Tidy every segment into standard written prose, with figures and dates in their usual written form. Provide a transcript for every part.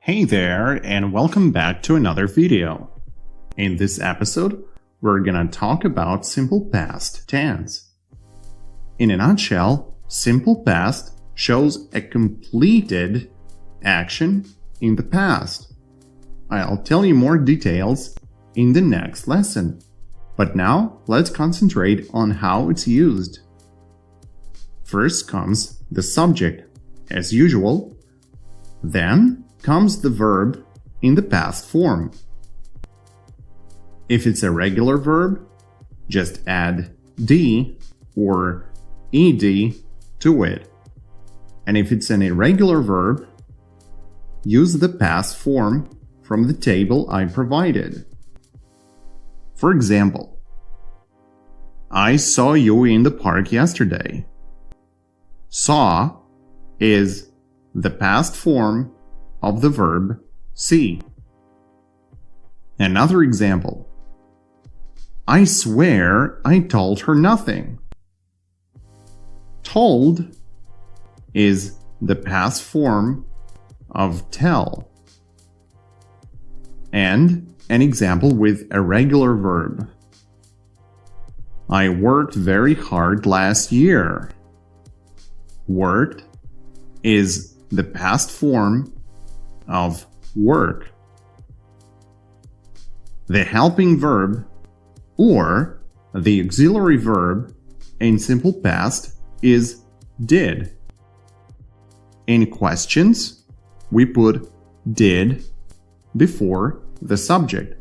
Hey there, and welcome back to another video. In this episode, we're gonna talk about simple past tense. In a nutshell, simple past shows a completed action in the past. I'll tell you more details in the next lesson. But now, let's concentrate on how it's used. First comes the subject, as usual. Then comes the verb in the past form. If it's a regular verb, just add d or ed to it. And if it's an irregular verb, use the past form from the table I provided. For example, I saw you in the park yesterday. Saw is the past form of the verb see. Another example. I swear I told her nothing. Told is the past form of tell. And an example with a regular verb. I worked very hard last year. Worked is the past form of work. The helping verb or the auxiliary verb in simple past is did. In questions, we put did before the subject,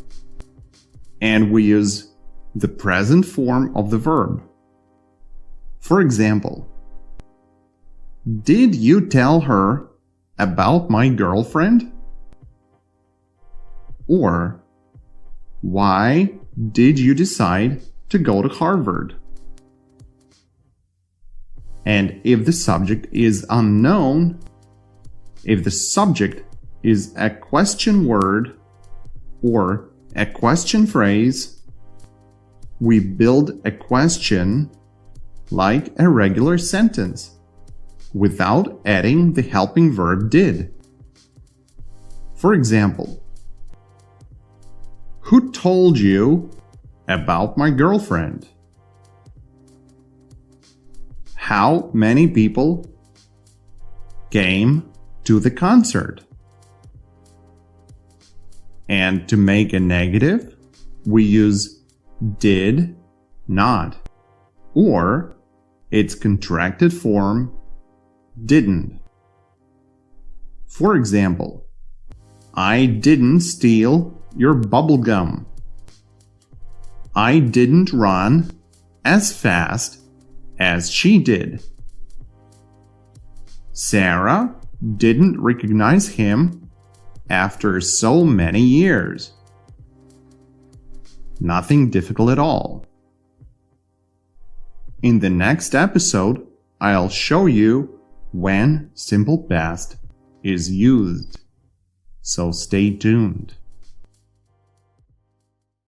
and we use the present form of the verb. For example, did you tell her about my girlfriend? Or, why did you decide to go to Harvard? And if the subject is unknown, if the subject is a question word or a question phrase, we build a question like a regular sentence without adding the helping verb did. For example, who told you about my girlfriend? How many people came to the concert? And to make a negative, we use did not, or its contracted form didn't. For example, I didn't steal your bubble gum. I didn't run as fast as she did. Sarah didn't recognize him after so many years. Nothing difficult at all. In the next episode, I'll show you when simple past is used. So stay tuned.